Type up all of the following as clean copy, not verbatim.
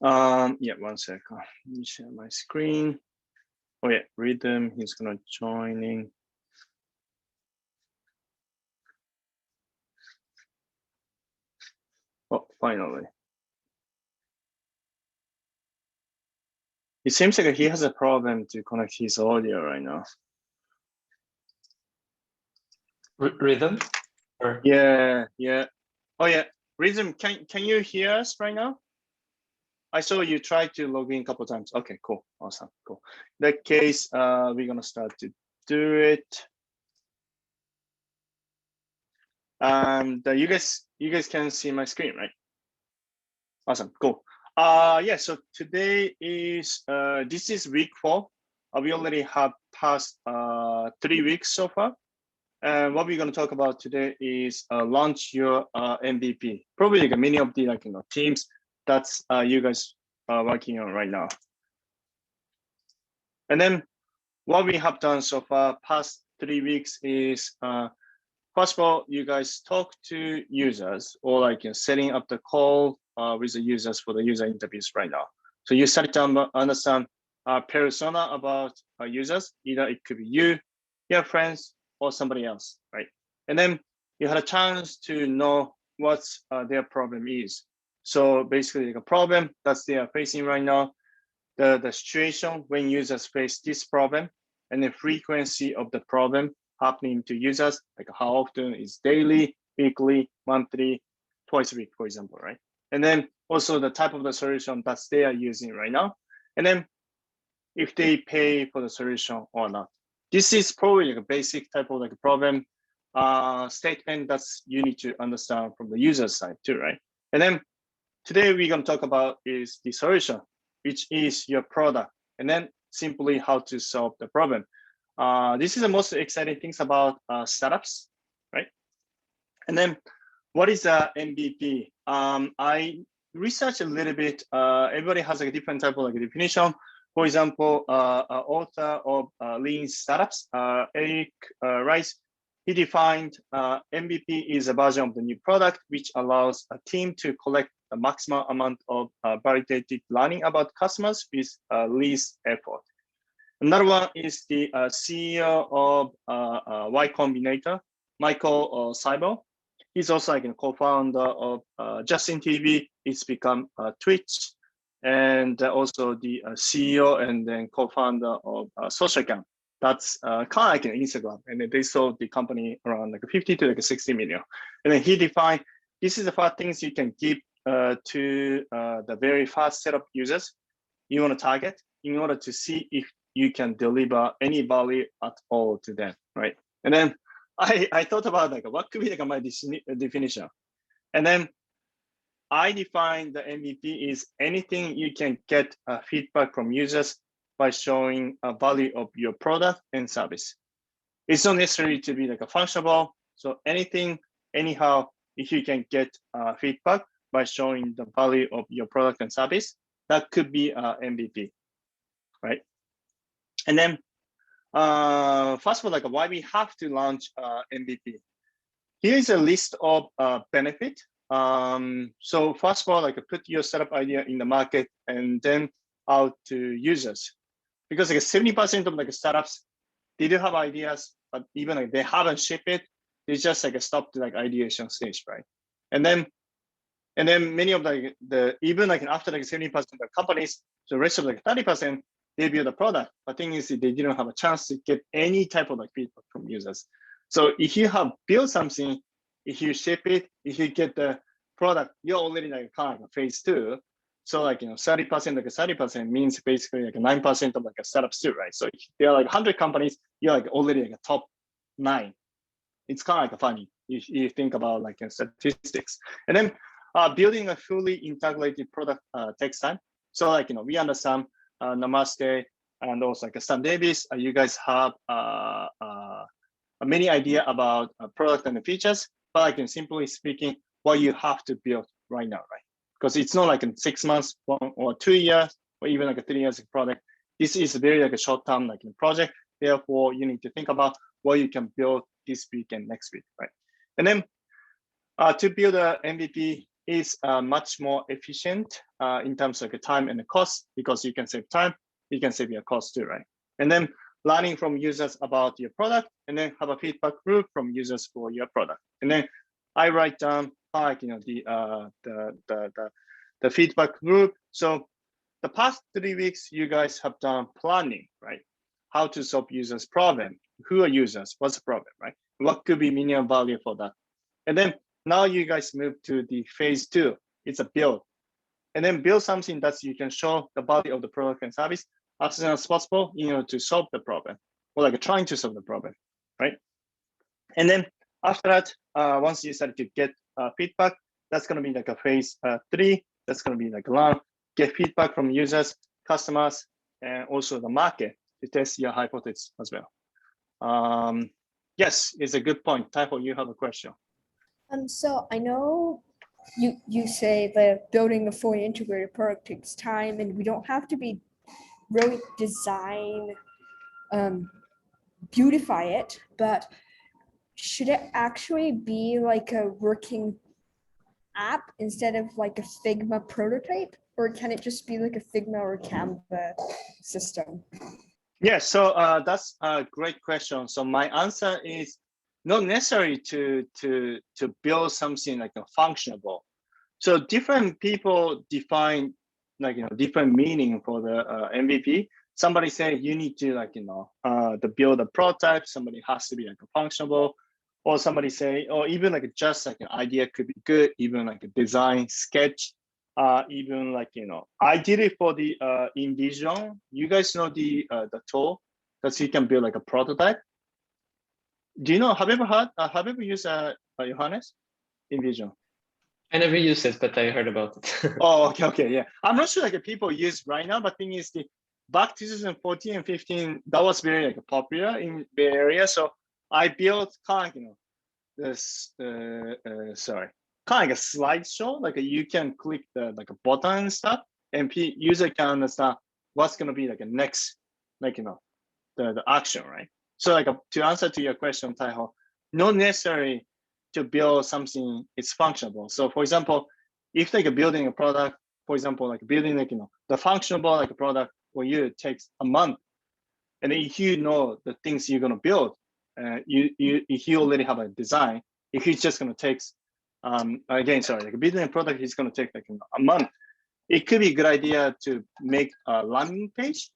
Yeah, 1 second. Let me share my screen. Oh yeah, Rhythm, he's gonna joining. Oh, finally. It seems like he has a problem to connect his audio right now. Rhythm? Or... Yeah. Oh yeah, Rhythm, can you hear us right now? I saw you tried to log in a couple times. Okay, cool, awesome, cool. In that case, we're gonna start to do it. And you guys can see my screen, right? Awesome, cool. Yeah, so today is this is week 4. We already have passed 3 weeks so far. And what we're going to talk about today is launch your MVP. Probably like many of the teams that's you guys are working on right now. And then what we have done so far past 3 weeks is first of all, you guys talk to users or setting up the call with the users for the user interviews right now. So you start to understand persona about users. Either it could be you, your friends, or somebody else, right? And then you had a chance to know what their problem is. So basically, like a problem that they are facing right now, the situation when users face this problem, and the frequency of the problem happening to users, like how often is daily, weekly, monthly, twice a week, for example, right? And then also the type of the solution that they are using right now, and then if they pay for the solution or not. This is probably like a basic type of like a problem statement that's you need to understand from the user side too, right? And then today we're going to talk about is the solution, which is your product, and then simply how to solve the problem. This is the most exciting things about startups, right? And then what is a MVP? I researched a little bit. Everybody has like a different type of like a definition. For example, author of Lean Startups, Eric Rice, he defined MVP is a version of the new product which allows a team to collect the maximum amount of validated learning about customers with least effort. Another one is the CEO of Y Combinator, Michael Seibel. He's also like a co-founder of Justin TV. It's become Twitch, and also the CEO and then co-founder of SocialCam. That's kind of like an Instagram, and they sold the company around like 50 to like 60 million. And then he defined this is the 5 things you can give to the very first set of users you want to target in order to see if you can deliver any value at all to them, right? And then I thought about like what could be like my definition, and then I define the MVP is anything you can get feedback from users by showing a value of your product and service. It's not necessary to be like a functional. So anything, anyhow, if you can get feedback by showing the value of your product and service, that could be MVP, right? And then first of all, like why we have to launch MVP. Here is a list of benefit. So first of all, like put your startup idea in the market and then out to users, because like 70% of like startups, they do have ideas, but even like they haven't shipped it, they just like stopped like ideation stage, right? And then many of the even like after like 70% of companies, the rest of like 30%, they build a product. But thing is, they didn't have a chance to get any type of like feedback from users. So if you have built something, if you ship it, if you get the product, you're already like kind of like phase 2. So like 30%, like 30% means basically like 9% of like a startups too, right? So if there are like 100 companies, you're like already like a top 9. It's kind of like funny if you think about like statistics. And then building a fully integrated product takes time. So like we understand Namaste and also like Stan Davis, you guys have many idea about product and the features, but like simply speaking, what you have to build right now, right? Because it's not like in 6 months, 1 or 2 years, or even like a 3 years product. This is very like a short-term like project. Therefore, you need to think about what you can build this week and next week, right? And then to build a MVP is much more efficient in terms of the time and the cost, because you can save time, you can save your cost too, right? And then learning from users about your product, and then have a feedback loop from users for your product. And then I write down like the feedback loop. So the past 3 weeks, you guys have done planning, right? How to solve users' problem. Who are users? What's the problem, right? What could be minimum value for that? And then now you guys move to the phase 2. It's a build. And then build something that you can show the value of the product and service as soon as possible, to solve the problem, or like trying to solve the problem, right? And then after that, once you start to get feedback, that's going to be like a phase 3. That's going to be like learn, get feedback from users, customers, and also the market to test your hypothesis as well. Yes, it's a good point. Taiho, you have a question. So I know you say that building a fully integrated product takes time, and we don't have to be really design, beautify it, but should it actually be like a working app instead of like a Figma prototype, or can it just be like a Figma or Canva system? Yeah, so that's a great question. So my answer is not necessary to build something like a functionable. So different people define like different meaning for the MVP. Somebody say you need to to build a prototype. Somebody has to be like a functionable, or somebody say, or even like just like an idea could be good. Even like a design sketch. Even like I did it for the InVision. You guys know the tool that you can build like a prototype. Do you know? Have you ever heard? Have you ever used Johannes InVision? I never used it, but I heard about it. Oh, okay, yeah. I'm not sure like people use right now, but thing is the back 2014 and 15 that was very like popular in Bay Area. So I built kind of this sorry, kind of like a slideshow. Like you can click the like a button and stuff, and user can understand what's gonna be like a next the action, right? So like to answer to your question, Taiho, not necessary to build something it's functional. So for example, if like building a product, for example, like building like the functional like a product for you it takes a month, and if you know the things you're gonna build, if you already have a design, if it's just gonna take again, sorry, like building a product is gonna take like a month. It could be a good idea to make a landing page,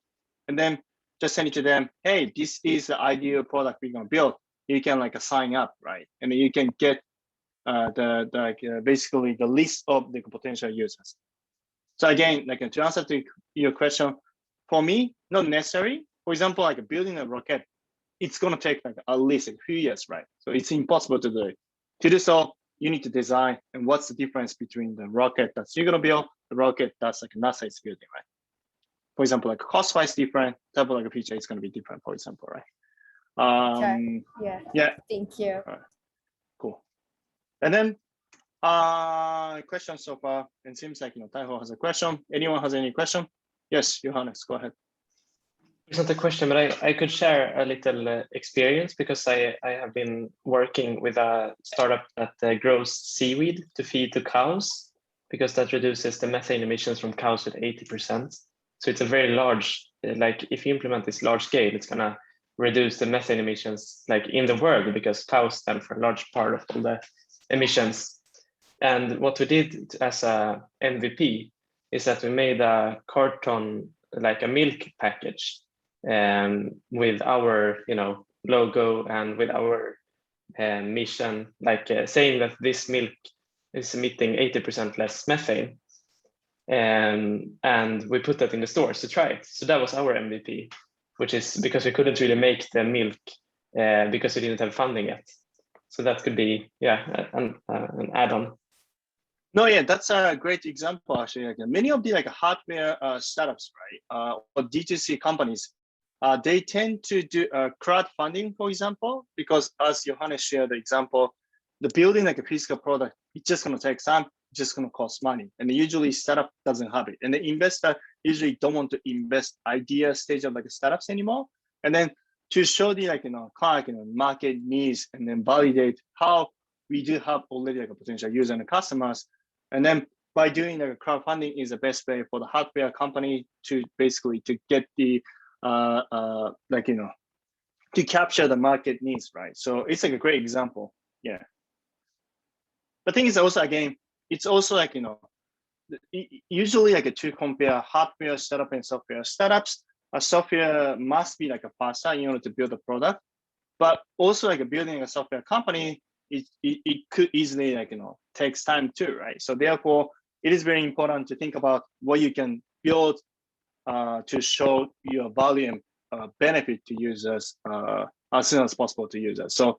and then just send it to them. Hey, this is the ideal product we're gonna build. You can like sign up, right? And you can get basically the list of the potential users. So again, like to answer to your question, for me, not necessary. For example, like building a rocket, it's gonna take like at least a few years, right? So it's impossible to do it. To do so, you need to design and what's the difference between the rocket that you're gonna build, the rocket that's like NASA is building, right? For example, like cost-wise different, type of like a feature is gonna be different, for example, right? Okay. Yeah. Thank you. Right. Cool. And then question so far, and seems like Taiho has a question. Anyone has any question? Yes, Johannes, go ahead. It's not a question, but I could share a little experience because I have been working with a startup that grows seaweed to feed to cows, because that reduces the methane emissions from cows with 80%. So it's a very large, like if you implement this large scale, it's gonna reduce the methane emissions like in the world, because cows stand for a large part of all the emissions. And what we did as a MVP is that we made a carton, like a milk package, with our logo and with our mission, like saying that this milk is emitting 80% less methane. And we put that in the stores to try it. So that was our MVP, which is because we couldn't really make the milk because we didn't have funding yet. So that could be an add-on. No, yeah, that's a great example actually. Like many of the like hardware startups, right, or D2C companies, they tend to do crowdfunding, for example, because as Johannes shared the example, the building like a physical product, it's just gonna take time, just gonna cost money, and usually startup doesn't have it, and the investor usually don't want to invest idea stage of like startups anymore, and then to show the market needs and then validate how we do have already like a potential user and customers, And then by doing the crowdfunding is the best way for the hardware company to basically to get the like, you know, to capture the market needs, right? So it's like a great example. Yeah. The thing is also, again, it's also like, you know, usually like to compare hardware startup and software startups, a software must be like a faster in order to build a product, but also like building a software company, it could easily like, you know, takes time too, right? So therefore, it is very important to think about what you can build to show your value and benefit to users as soon as possible to users. So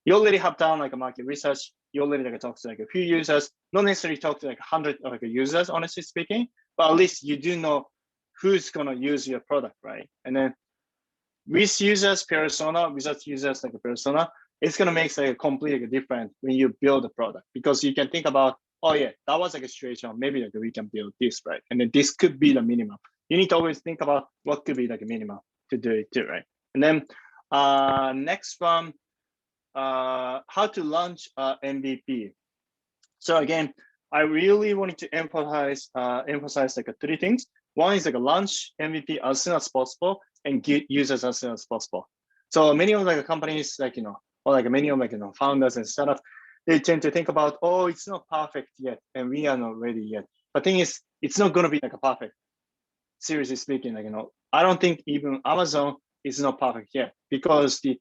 you already have done like a market research. You already like talked to like a few users, not necessarily talk to like 100 of like users, honestly speaking, but at least you do know who's gonna use your product, right? And then with users persona, without users like a persona, it's gonna make like a completely different when you build a product, because you can think about, oh yeah, that was like a situation, maybe like we can build this, right? And then this could be the minimum. You need to always think about what could be like a minimum to do it too, right? And then next one, how to launch MVP. So again, I really wanted to emphasize like three things. One is like a launch MVP as soon as possible and get users as soon as possible. So many of like companies, like, you know, or like many of like, you know, founders and startups, they tend to think about, oh, it's not perfect yet and we are not ready yet. But thing is, it's not going to be like a perfect. Seriously speaking, like, you know, I don't think even Amazon is not perfect yet, because the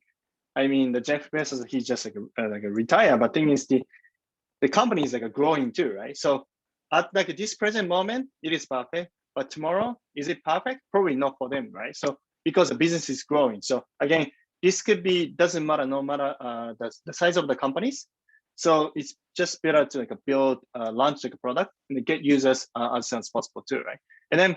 Jeff Bezos, he's just like a retire, but thing is the company is like a growing too, right? So at like this present moment, it is perfect, but tomorrow, is it perfect? Probably not for them, right? So because the business is growing. So again, this could be, doesn't matter, no matter the size of the companies. So it's just better to like build, launch like a product and get users as soon as possible too, right? And then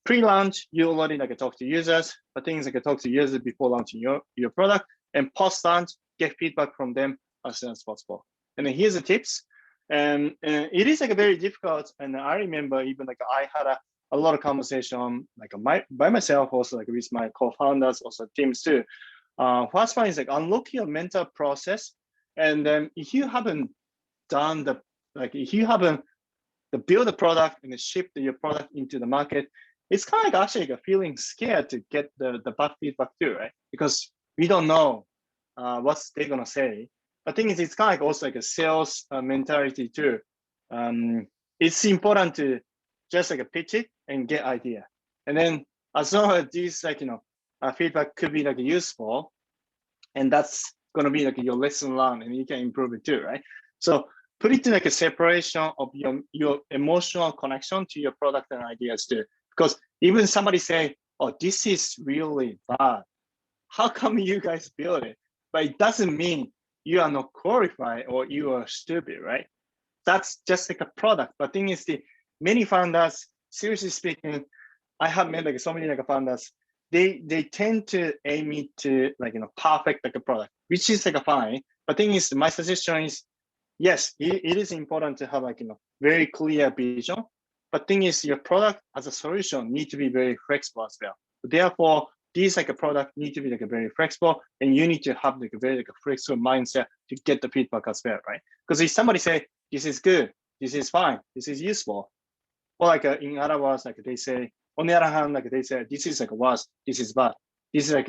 pre-launch, you already like talk to users, but things like talk to users before launching your product, and post-launch, get feedback from them as soon as possible. And then here's the tips. And it is like a very difficult. And I remember even like I had a lot of conversation like by myself, also like with my co-founders, also teams too. First one is like unlock your mental process. And then if you haven't done if you haven't build a product and ship your product into the market, it's kind of like actually like feeling scared to get the bad feedback too, right? Because we don't know what they're gonna say. But thing is, it's kind of like also like a sales mentality too. It's important to just like pitch it and get idea, and then as long as these like feedback could be like useful, and that's gonna be like your lesson learned, and you can improve it too, right? So put it in like a separation of your emotional connection to your product and ideas too. Because even somebody say, oh, this is really bad. How come you guys build it? But it doesn't mean you are not qualified or you are stupid, right? That's just like a product. But thing is, the many founders, seriously speaking, I have met like so many like founders, they tend to aim it to like perfect like a product, which is like a fine. But thing is, my suggestion is, yes, it is important to have like very clear vision. But thing is, your product as a solution need to be very flexible as well. Therefore, these like a product need to be like a very flexible, and you need to have like a very like a flexible mindset to get the feedback as well, right? Because if somebody say this is good, this is fine, this is useful, or like in other words, like they say, on the other hand, like they say this is like worse, this is bad, this is like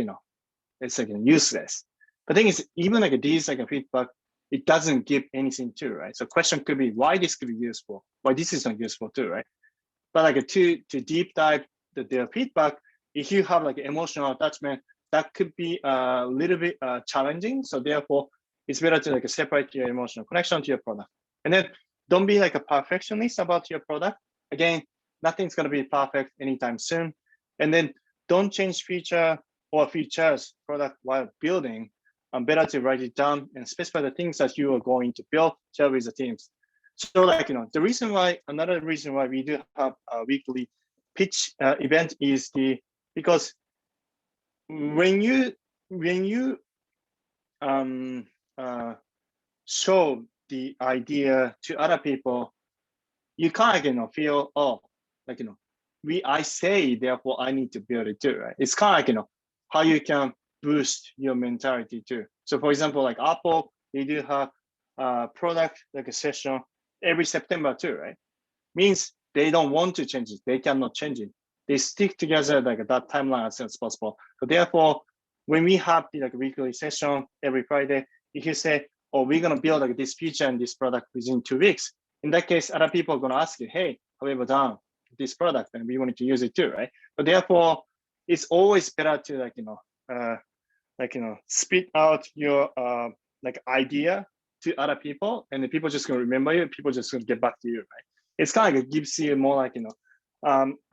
it's like useless. The thing is, even like these like a feedback, it doesn't give anything to, right? So question could be why this could be useful, why this is not useful too, right? But like to deep dive their feedback, if you have like emotional attachment, that could be a little bit challenging. So therefore, it's better to like separate your emotional connection to your product. And then don't be like a perfectionist about your product. Again, nothing's gonna be perfect anytime soon. And then don't change features product while building. Better to write it down and specify the things that you are going to build, share with the teams. So like, another reason why we do have a weekly pitch event is because when you show the idea to other people, you kind of feel, oh, like I say, therefore I need to build it too, right? It's kind of like how you can boost your mentality too. So for example, like Apple, they do have product like a session, every September too, right? Means they don't want to change it. They cannot change it. They stick together like that timeline as soon as possible. So therefore, when we have the like weekly session every Friday, if you say, oh, we're gonna build like this feature and this product within 2 weeks, in that case, other people are gonna ask you, hey, have you ever done this product? And we wanted to use it too, right? So therefore, it's always better to spit out your like idea to other people, and the people just gonna remember you. People just gonna get back to you, right? It's kind of like it gives you more like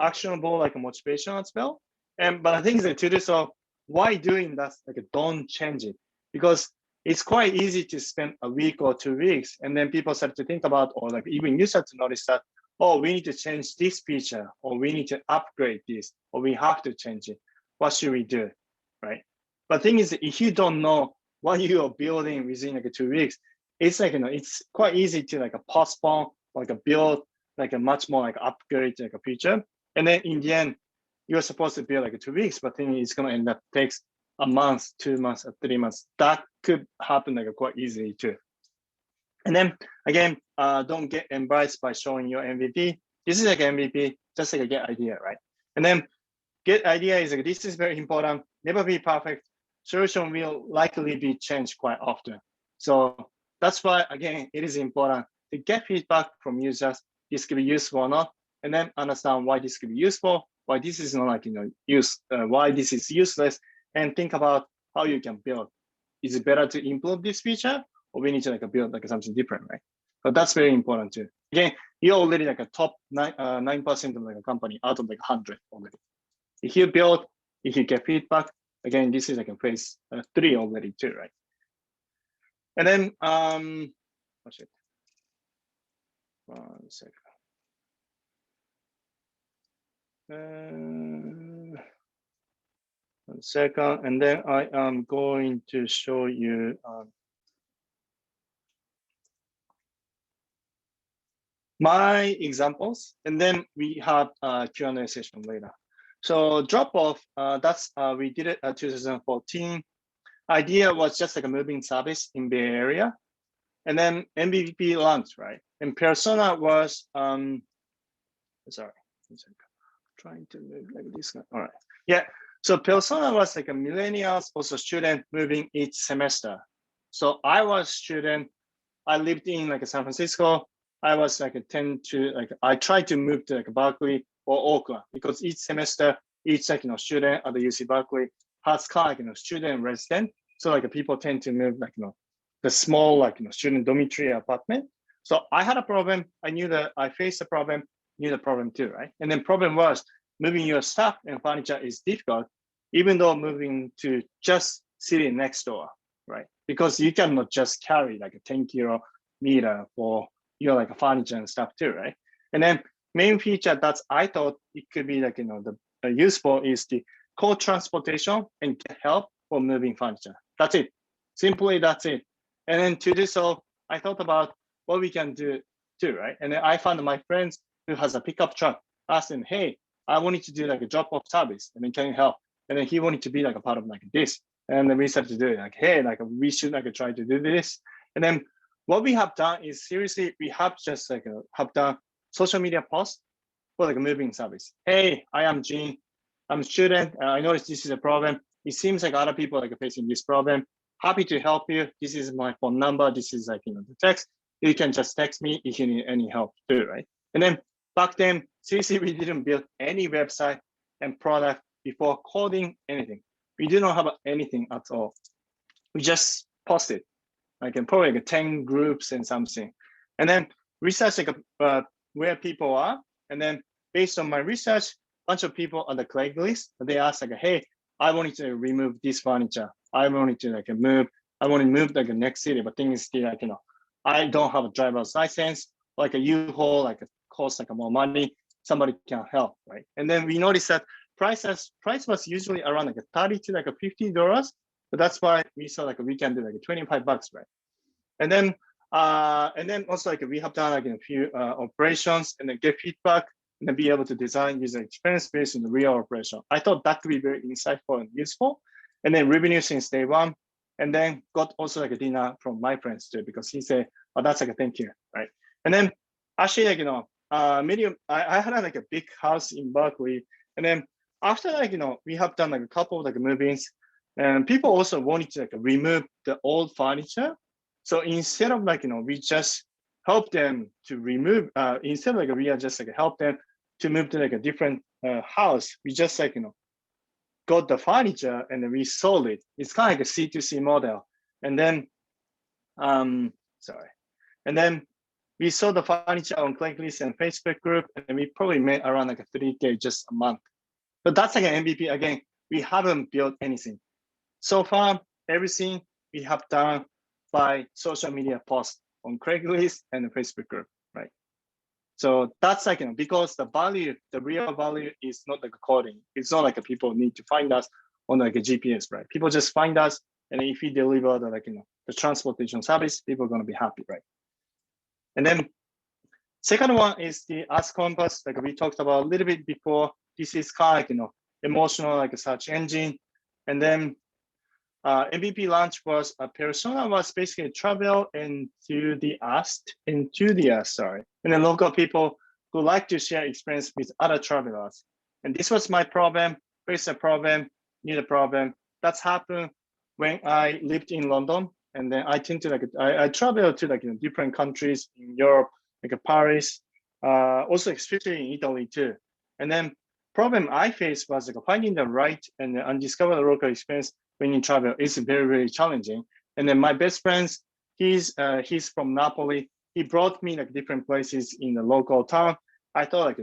actionable like a motivation as well. And but I think that to do so, why doing that? Like don't change it, because it's quite easy to spend a week or 2 weeks, and then people start to think about, or like even you start to notice that, oh, we need to change this feature, or we need to upgrade this, or we have to change it. What should we do, right? But the thing is, if you don't know what you are building within like 2 weeks, it's like it's quite easy to like postpone, like a build, like a much more like upgrade like a feature, and then in the end, you're supposed to build like 2 weeks, but then it's gonna end up takes a month, 2 months, or 3 months. That could happen like quite easily too. And then again, don't get embarrassed by showing your MVP. This is like MVP, just like a get idea, right? And then get idea is like this is very important. Never be perfect. Solution will likely be changed quite often. So that's why again it is important to get feedback from users. This could be useful or not, and then understand why this could be useful, why this is not like why this is useless, and think about how you can build. Is it better to improve this feature, or we need to like build like something different, right? But that's very important too. Again, you're already like a top 9% of like a company out of like 100 already. If you build, if you get feedback, again, this is like a phase 3 already too, right? And then, what's it? 1 second. One second, and then I am going to show you my examples, and then we have a Q&A session later. So Dropoff, that's we did it at 2014. Idea was just like a moving service in Bay Area, and then MVP launched, right? And Persona was sorry, trying to move like this. All right, yeah. So Persona was like a millennials, also student moving each semester. So I was student. I lived in like San Francisco. I was like I tried to move to like Berkeley or Oakland, because each semester, each like student at the UC Berkeley has kind of like student resident. So like people tend to move like the small like student dormitory apartment. So I had a problem. I knew that I faced a problem. Knew the problem too, right? And then problem was moving your stuff and furniture is difficult, even though moving to just city next door, right? Because you cannot just carry like a 10 kilo meter for like a furniture and stuff too, right? And then main feature that I thought it could be like the useful is the co-transportation and get help for moving furniture. That's it. Simply that's it. And then to do so, I thought about what we can do too, right? And then I found my friends who has a pickup truck, asked him, hey, I wanted to do like a drop-off service, and then can you help? And then he wanted to be like a part of like this. And then we started to do it like, hey, like we should like try to do this. And then what we have done is seriously, we have just like have done social media posts for like a moving service. Hey, I am Gene. I'm a student. I noticed this is a problem. It seems like other people like are facing this problem. Happy to help you. This is my phone number. This is like the text. You can just text me if you need any help too, right? And then back then, seriously, we didn't build any website and product before coding anything. We didn't have anything at all. We just posted like probably like 10 groups and something. And then research like where people are. And then based on my research, a bunch of people on the Craigslist, they asked like, hey, I wanted to remove this furniture. I wanted to like move. I want to move like the next city, but thing is still like, I don't have a driver's license, like a U-Haul, like it costs like more money. Somebody can help, right? And then we noticed that price was usually around like a $30 to like a $50. But that's why we saw like we can do like $25, right? And then also like we have done like a few operations and then get feedback and then be able to design user experience based on the real operation. I thought that could be very insightful and useful. And then revenue since day one. And then got also like a dinner from my friends too, because he said, oh, that's like a thank you, right? And then actually, like, medium, I had like a big house in Berkeley. And then after, like, we have done like a couple of like movies, and people also wanted to like remove the old furniture. So instead of like, we just help them to remove, instead of like we are just like help them to move to like a different house, we just like, got the furniture and then we sold it. It's kind of like a C2C model. And then, sorry. And then we sold the furniture on Craigslist and Facebook group, and we probably made around like a 3K just a month. But that's like an MVP. Again, we haven't built anything. So far, everything we have done by social media posts on Craigslist and the Facebook group, right? So that's like, because the value, the real value is not like a coding. It's not like people need to find us on like a GPS, right? People just find us, and if we deliver the like, the transportation service, people are going to be happy, right? And then second one is the Ask Compass, like we talked about a little bit before. This is kind of like, emotional like a search engine. And then MVP launch was a persona was basically travel enthusiast, sorry. And then local people who like to share experience with other travelers. And this was my problem, face a problem, need a problem. That's happened when I lived in London. And then I tend to like, I traveled to like different countries in Europe, like Paris, also especially in Italy too. And then problem I faced was like finding the right and undiscovered local experience when you travel is very, very challenging. And then my best friends, he's from Napoli. He brought me like different places in the local town. I thought like,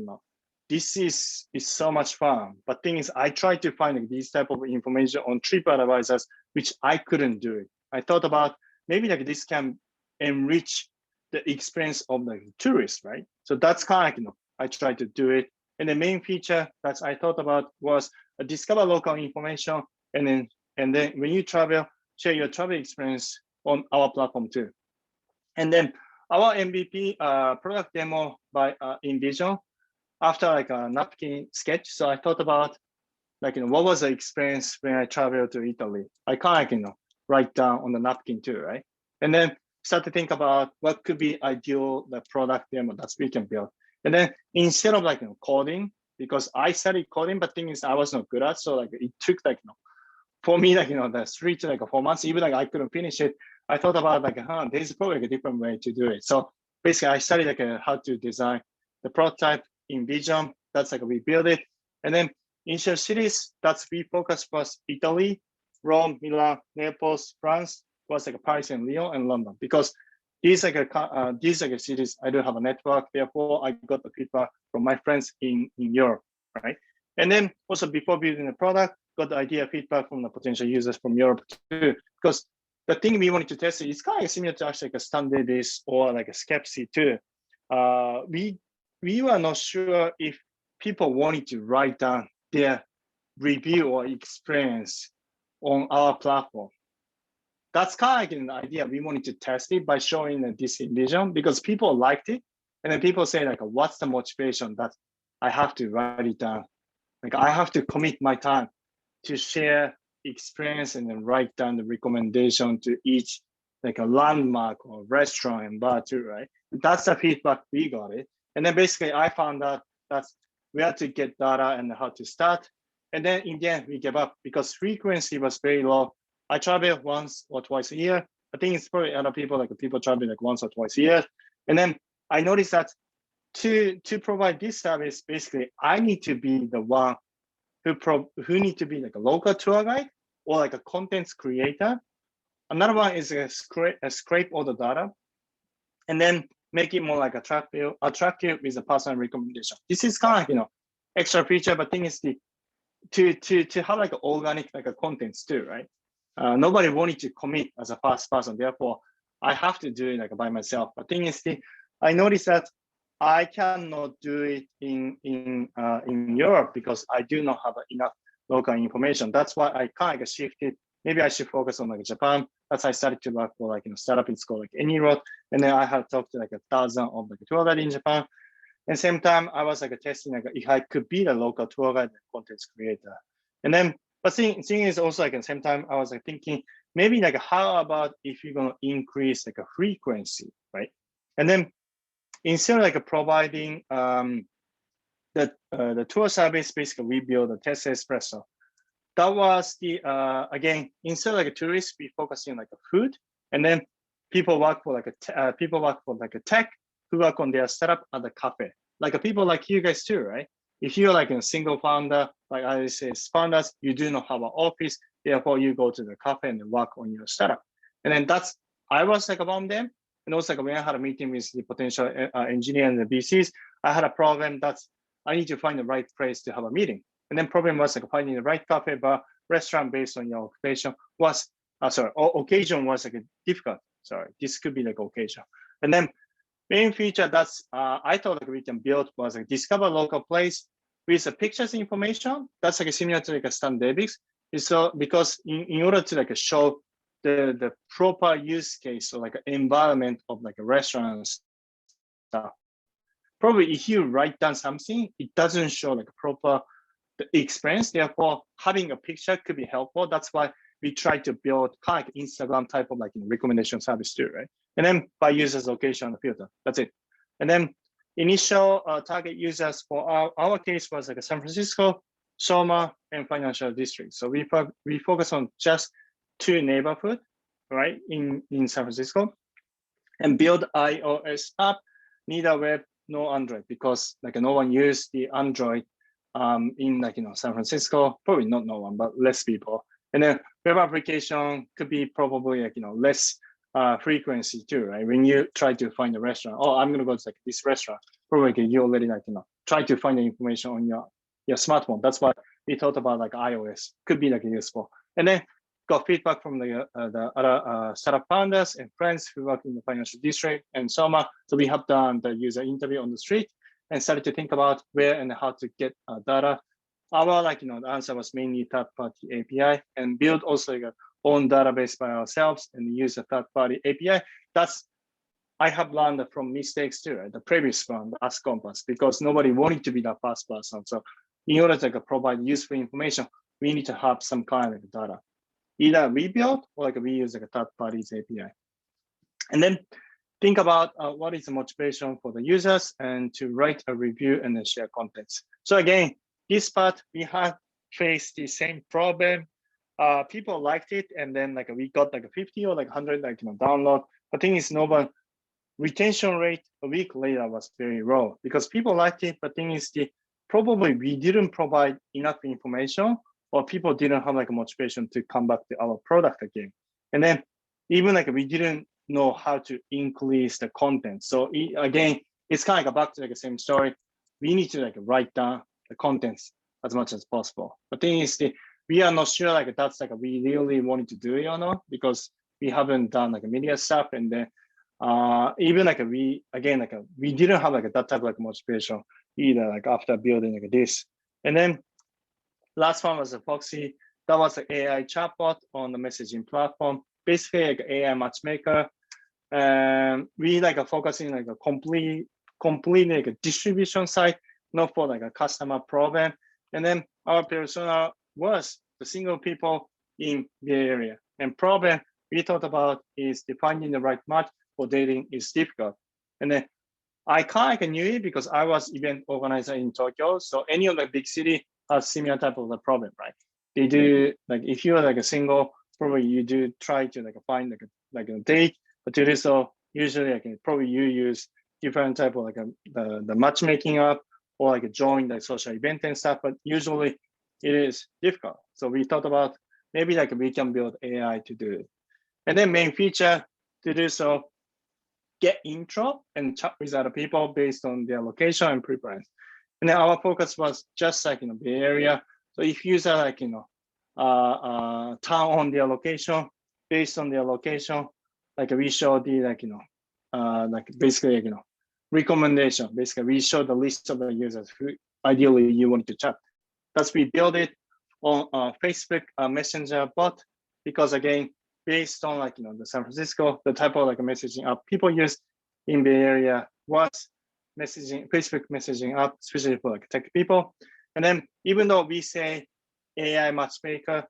this is so much fun. But thing is, I tried to find like these type of information on TripAdvisors, which I couldn't do it. I thought about maybe like this can enrich the experience of the tourists, right? So that's kind of like, I tried to do it. And the main feature that I thought about was discover local information, and then when you travel, share your travel experience on our platform too. And then our MVP product demo by InVision after like a napkin sketch. So I thought about like, what was the experience when I traveled to Italy? I kind of like, write down on the napkin too, right? And then start to think about what could be ideal the product demo that we can build. And then instead of like coding, because I studied coding, but thing is I was not good at, so like it took like for me like the 3 to like 4 months, even like I couldn't finish it. I thought about like, there's probably like a different way to do it. So basically I studied like how to design the prototype in Vision. That's like we build it. And then initial cities that's we focus was Italy, Rome, Milan, Naples, France, was like Paris and Lyon and London, because these like cities I don't have a network. Therefore, I got the feedback from my friends in Europe, right? And then also before building the product, got the idea feedback from the potential users from Europe too, because the thing we wanted to test is kind of similar to actually like a standard base or like a Skepsi too. We were not sure if people wanted to write down their review or experience on our platform. That's kind of like an idea. We wanted to test it by showing this vision because people liked it. And then people say like, what's the motivation that I have to write it down? Like I have to commit my time to share experience and then write down the recommendation to each like a landmark or restaurant and bar too, right? That's the feedback we got it. And then basically I found out that we had to get data and how to start. And then in the end, we gave up because frequency was very low. I travel once or twice a year. I think it's probably other people, like people traveling like once or twice a year. And then I noticed that to provide this service, basically, I need to be the one who need to be like a local tour guide or like a content creator. Another one is a scrape all the data and then make it more like attractive with a personal recommendation. This is kind of like, extra feature, but thing is to have like organic like a contents too, right? Nobody wanted to commit as a first person. Therefore, I have to do it like by myself. But thing is, I noticed that I cannot do it in Europe because I do not have enough local information. That's why I kind of shifted. Maybe I should focus on like Japan. That's why I started to work for like startup. It's called like AnyRoad, and then I have talked to like 1,000 of like tour guide in Japan. And same time, I was like testing like if I could be the local tour guide and content creator. And then, but thing is also like at the same time, I was like thinking maybe like how about if you're gonna increase like a frequency, right? And then instead of like providing the tour service, basically we build a Tesla Espresso. That was the again, instead of like a tourist, we focus on like a food, and then people work for like a tech who work on their setup at the cafe. Like people like you guys too, right? If you're like a single founder, like I say, founders, you do not have an office, therefore you go to the cafe and work on your setup. And then that's, I was like among them. And also like when I had a meeting with the potential engineer and the VCs, I had a problem that's, I need to find the right place to have a meeting. And then problem was like finding the right cafe, bar, restaurant based on your occupation was, occasion was like difficult. Sorry, this could be like occasion. And then main feature that's I thought like we can build was like discover local place with the pictures information. That's like similar to like a Standardix. So because in order to like show the proper use case or like environment of like a restaurant stuff, probably if you write down something, it doesn't show like a proper experience. Therefore, having a picture could be helpful. That's why we try to build kind of like Instagram type of like recommendation service too, right? And then by users location filter, that's it. And then initial target users for our case was like a San Francisco, Soma, and financial district. So we focus on just 2 neighborhood, right, in San Francisco, and build iOS app, neither web nor Android, because like no one used the Android in like San Francisco, probably not no one, but less people. And then web application could be probably like less frequency too, right? When you try to find a restaurant, oh, I'm gonna go to like this restaurant, probably you already like try to find the information on your smartphone. That's why we thought about like iOS could be like useful. And then got feedback from the other startup founders and friends who work in the financial district and Soma. So we have done the user interview on the street and started to think about where and how to get data. Our the answer was mainly third-party API, and build also like a own database by ourselves and use a third-party API. That's I have learned from mistakes too, right? The previous one, Ask Compass, because nobody wanted to be the first person. So in order to provide useful information, we need to have some kind of data. Either we build or we use a third party's API. And then think about what is the motivation for the users and to write a review and then share contents. So again, this part, we have faced the same problem. People liked it, and then we got 50 or 100 download. The thing is, no one retention rate a week later was very low because people liked it. But thing is, probably we didn't provide enough information, or people didn't have a motivation to come back to our product again. And then even we didn't know how to increase the content. So again, it's kind of back to the same story. We need to write down the contents as much as possible. The thing is, we are not sure that's we really wanted to do it or not, because we haven't done media stuff, and then even we didn't have that type of motivation either after building this. And then last one was a Foxy. That was an AI chatbot on the messaging platform, basically AI matchmaker. And we focusing a complete distribution site, not for a customer problem. And then our persona was the single people in the area. And problem we thought about is finding the right match for dating is difficult. And then I kind of knew it because I was event organizer in Tokyo. So any of the big city has similar type of the problem, right? They do if you're a single, probably you do try to find a date, but to do so usually probably you use different type of the matchmaking app or join the social event and stuff, but usually it is difficult. So we thought about maybe we can build AI to do it. And then main feature to do so, get intro and chat with other people based on their location and preference. And then our focus was just Bay Area. So if user turn on their location, based on their location, we show the basically recommendation. Basically, we show the list of the users who ideally you want to chat. Thus, we build it on Facebook Messenger bot, because again, based on the San Francisco, the type of messaging app people use in Bay Area was Facebook messaging app, especially for tech people. And then even though we say AI matchmaker,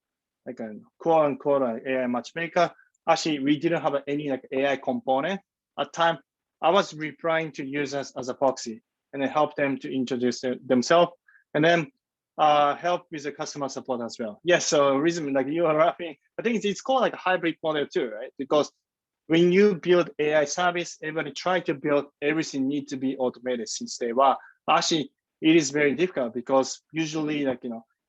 a quote unquote AI matchmaker, actually we didn't have any AI component at time. I was replying to users as a proxy and then help them to introduce themselves and then help with the customer support as well. Yes, so reason like you are laughing, I think it's called like a hybrid model too, right? Because when you build AI service, everybody try to build everything need to be automated since day one. Actually, it is very difficult because usually like,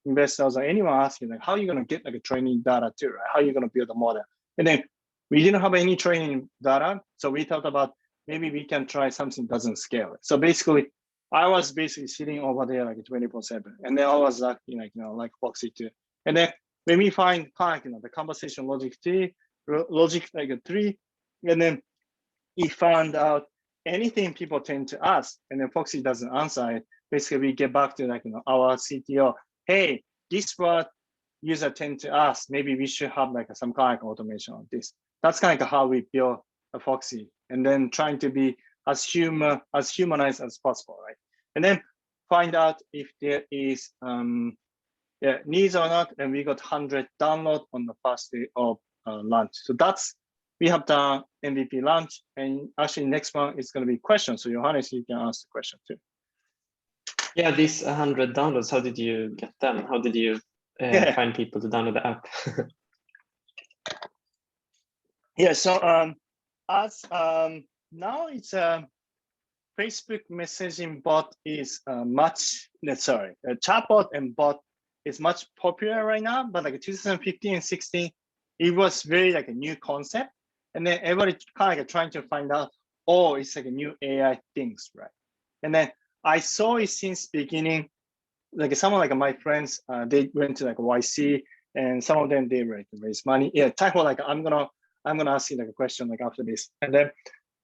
investors or anyone asking like, how are you going to get like a training data too, right? How are you going to build a model? And then we didn't have any training data. So we thought about maybe we can try something doesn't scale. So basically, I was basically sitting over there like 24/7. And then I was like, like Foxy too. And then when we find the conversation logic tree, like a tree, and then he found out anything people tend to ask, and then Foxy doesn't answer it. Basically, we get back to like our CTO. Hey, this what user tend to ask. Maybe we should have like some kind of automation on this. That's kind of how we build a Foxy, and then trying to be as humanized as possible, right? And then find out if there is needs or not, and we got 100 download on the first day of launch. So we have done MVP launch, and actually next one is going to be questions. So Johannes, you can ask the question too. Yeah, these 100 downloads, how did you get them? How did you find people to download the app? Yeah, so now it's a Facebook messaging bot is chatbot and bot is much popular right now, but like 2015 and 16, it was very like a new concept. And then everybody kind of like trying to find out, oh, it's like a new AI things, right? And then I saw it since beginning, like some of like my friends, they went to like YC and some of them, they raise money. Yeah, type of like, I'm gonna ask you like a question like after this. And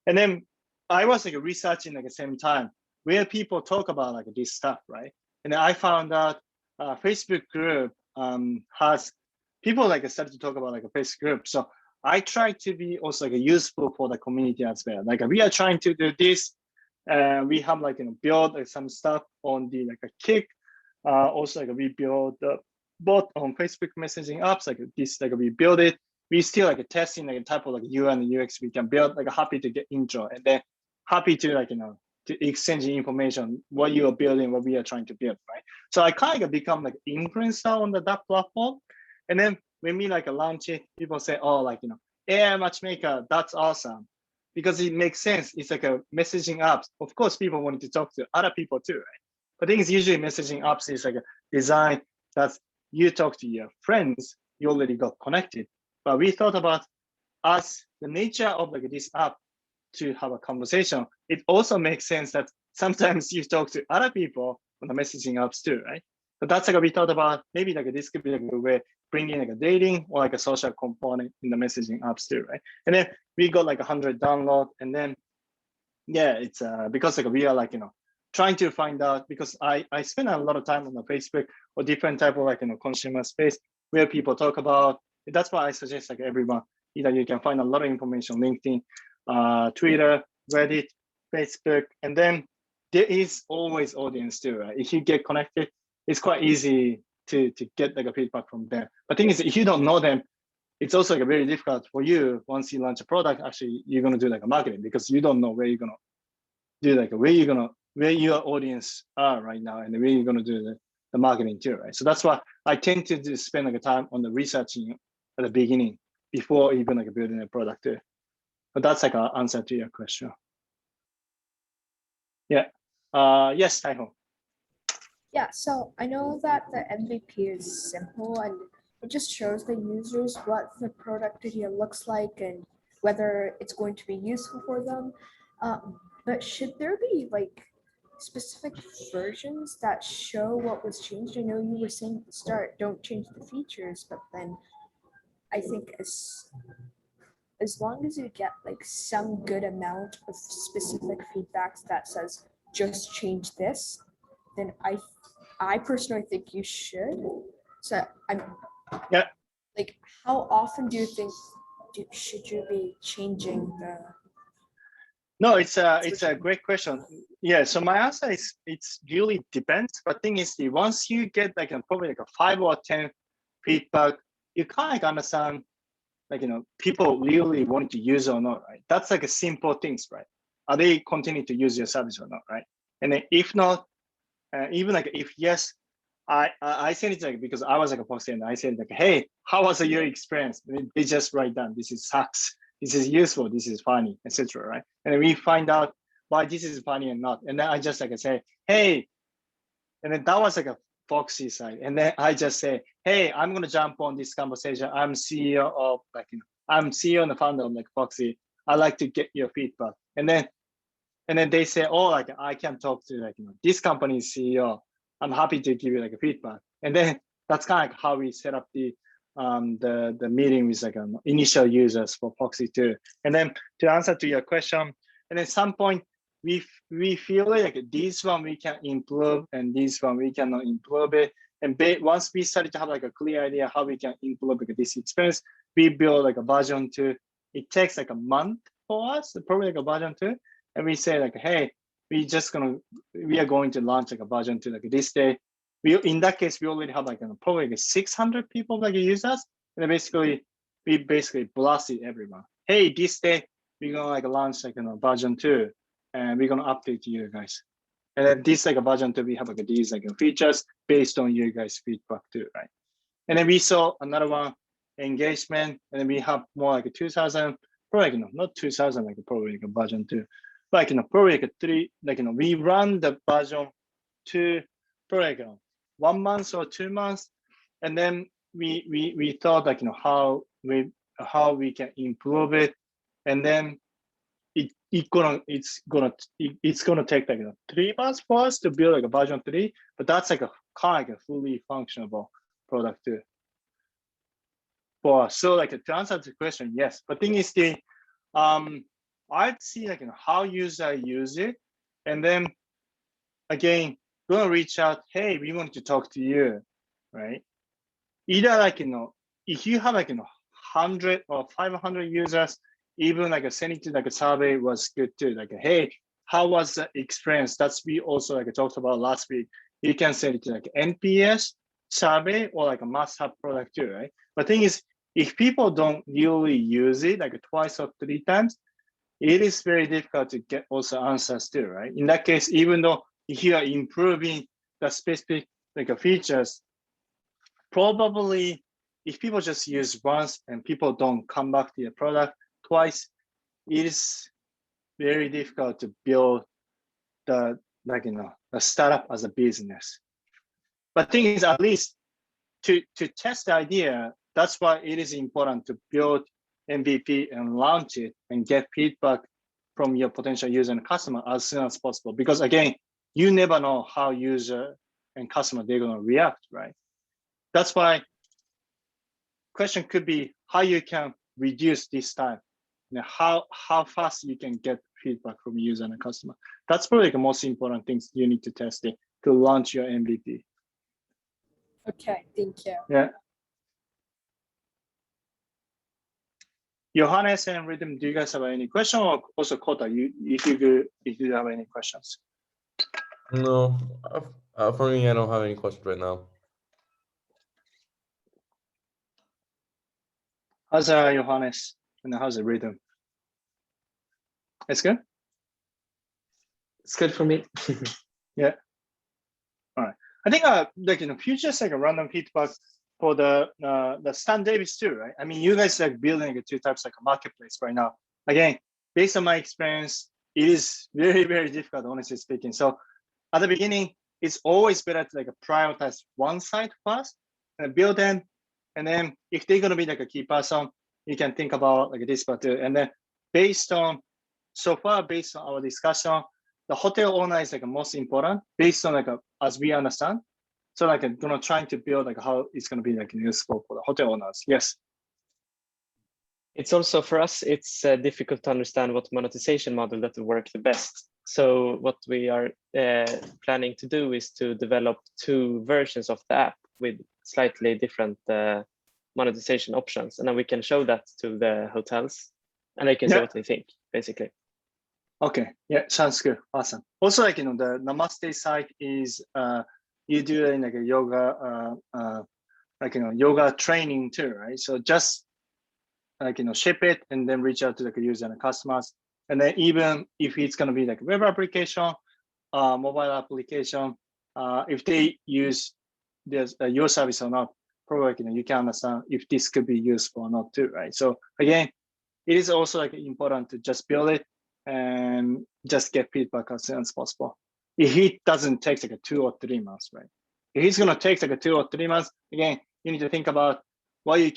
then I was like researching like the same time where people talk about like this stuff, right? And then I found out Facebook group has people like started to talk about like a Facebook group. So I try to be also like useful for the community as well. Like we are trying to do this. We have like build like, some stuff on the like a Kick. Also like we build the bot on Facebook messaging apps like this. Like we build it. We still like testing like a type of like UI and UX we can build. Like happy to get intro and then happy to like to exchange information what you are building, what we are trying to build, right? So I kind of become like influencer on that platform. And then when we like launch it, people say, oh, like, AI matchmaker, that's awesome. Because it makes sense. It's like a messaging apps. Of course, people want to talk to other people too, right? But I think it's usually messaging apps is like a design that you talk to your friends, you already got connected. But we thought about as the nature of like this app to have a conversation, it also makes sense that sometimes you talk to other people on the messaging apps too, right? But that's like we thought about maybe like this could be like a way bringing like a dating or like a social component in the messaging apps too, right? And then we got like 100 download, and then yeah, it's because like we are like trying to find out, because I spend a lot of time on the Facebook or different type of like consumer space where people talk about. That's why I suggest like everyone either you can find a lot of information on LinkedIn, Twitter, Reddit, Facebook, and then there is always audience too, right? If you get connected, it's quite easy to get like a feedback from them. But the thing is, if you don't know them, it's also like very difficult for you once you launch a product. Actually, you're gonna do like a marketing because you don't know where you're gonna do like where your audience are right now and where you're gonna do the marketing too, right? So that's why I tend to just spend like a time on the researching at the beginning before even like building a product too. But that's like an answer to your question. Yeah. Yes, Taiho. Yeah, so I know that the MVP is simple and it just shows the users what the product idea looks like and whether it's going to be useful for them. But should there be like specific versions that show what was changed? I know you were saying at the start, don't change the features, but then I think as long as you get like some good amount of specific feedbacks that says just change this, then I personally think you should. So I'm like, how often do you think should you be changing the? No, it's a great question. Yeah, so my answer is it's really depends. But thing is, once you get like probably like a 5 or 10 feedback, you kind of like understand like people really want to use or not, right? That's like a simple things, right? are they continue to use your service or not, right? And then if not, even like if yes, I said it like because I was like a proxy and I said like, hey, how was your experience? And they just write down, this is sucks, this is useful, this is funny, etc. Right? And then we find out why this is funny and not. And then I just like I say, hey, and then that was like a Foxy side. And then I just say, hey, I'm gonna jump on this conversation. I'm CEO of like, I'm CEO and the founder of like Foxy. I like to get your feedback. And then they say, oh, like I can talk to like this company's CEO. I'm happy to give you like a feedback. And then that's kind of like how we set up the meeting with like initial users for Foxy too. And then to answer to your question, and at some point we feel like this one we can improve and this one we cannot improve it. And once we started to have like a clear idea how we can improve like this experience, we build like a version 2. It takes like a month for us, probably like a version 2. And we say like, hey, we are going to launch like a version 2 like this day. In that case, we already have like probably like 600 people like users. And basically, we basically blasted everyone. Hey, this day we're gonna like launch like version 2, and we're gonna update you guys. And then this like a version 2, we have like these like features based on you guys' feedback too, right? And then we saw another one, engagement, and then we have more like 2,000, probably like not 2,000, like probably like a version 2. Like probably like 3, like we run the version 2 probably like 1 month or 2 months, and then we thought like how we can improve it, and then it's gonna take like 3 months for us to build like a version 3, but that's like a kind of like a fully functional product too. For us. So like to answer the question, yes. But thing is I'd see like how user use it, and then again gonna reach out. Hey, we want to talk to you, right? Either like if you have like 100 or 500 users, even like sending to like a survey was good too. Like, hey, how was the experience? That's we also like talked about last week. You can send it to like NPS survey or like a must-have product too, right? But thing is, if people don't really use it like twice or 3 times, it is very difficult to get also answers too, right? In that case, even though if you are improving the specific like features, probably if people just use once and people don't come back to your product twice, it is very difficult to build the a startup as a business. But thing is, at least to test the idea, that's why it is important to build MVP and launch it and get feedback from your potential user and customer as soon as possible. Because again, you never know how user and customer they're gonna react, right? That's why question could be how you can reduce this time. How fast you can get feedback from user and customer. That's probably the most important things you need to test it to launch your MVP. Okay, thank you. Yeah. Johannes and Rhythm, do you guys have any question, or also Kota, if you have any questions? No, for me, I don't have any questions right now. How's Johannes and how's the Rhythm? It's good. It's good for me. Yeah. All right. I think like futures like a random feedback for the Stan Davis too, right? I mean, you guys like building like 2 types like a marketplace right now. Again, based on my experience, it is very, very difficult, honestly speaking. So at the beginning, it's always better to like prioritize one side first and build them. And then if they're gonna be like a key person, you can think about like this part too. And then based on our discussion, the hotel owner is like most important based on like as we understand. So like trying to build like how it's gonna be like useful for the hotel owners. Yes. It's also for us, it's difficult to understand what monetization model that will work the best. So what we are planning to do is to develop 2 versions of the app with slightly different monetization options, and then we can show that to the hotels, and they can see what they think, basically. Okay. Yeah, sounds good. Awesome. Also, like the Namaste site is you do like a yoga yoga training too, right? So just like ship it and then reach out to the user and customers, And then even if it's going to be like a web application, mobile application, if they use this, your service or not, probably you can understand if this could be useful or not too, right? So again, it is also like important to just build it and just get feedback as soon as possible. If it doesn't take like 2 or 3 months, right? If it's gonna take like 2 or 3 months, again, you need to think about how you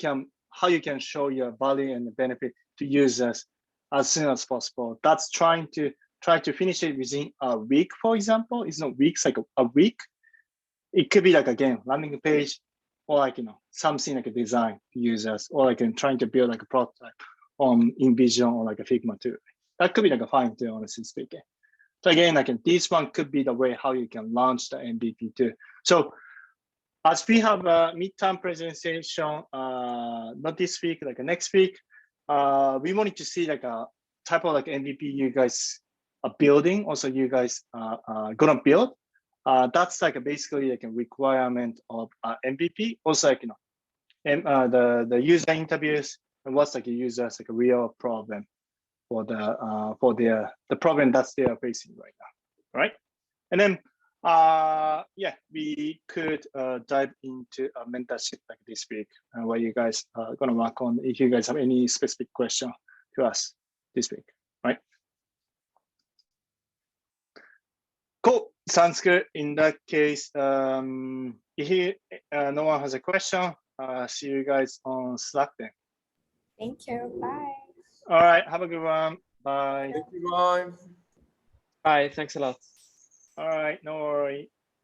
can show your value and the benefit to users as soon as possible. That's try to finish it within a week, for example. It's not weeks, like a week. It could be like, again, landing page, or like, something like a design to users, or like trying to build like a prototype on InVision or like a Figma too. That could be like a fine too, honestly speaking. So again, like this one could be the way how you can launch the MVP too. So as we have a midterm presentation, not this week, like next week, we wanted to see like a type of like MVP you guys are building. Also, you guys are gonna build. That's like basically like a requirement of MVP. Also, like the user interviews and what's like a user's like a real problem for the problem that's they are facing right now, right? And then yeah, we could dive into a mentorship like this week, where you guys are gonna work on if you guys have any specific question to us this week, right? Cool, sounds good. In that case, if no one has a question, see you guys on Slack then. Thank you. Bye. All right, have a good one. Bye. Thank you, bye. Bye. Thanks a lot. All right, no worry.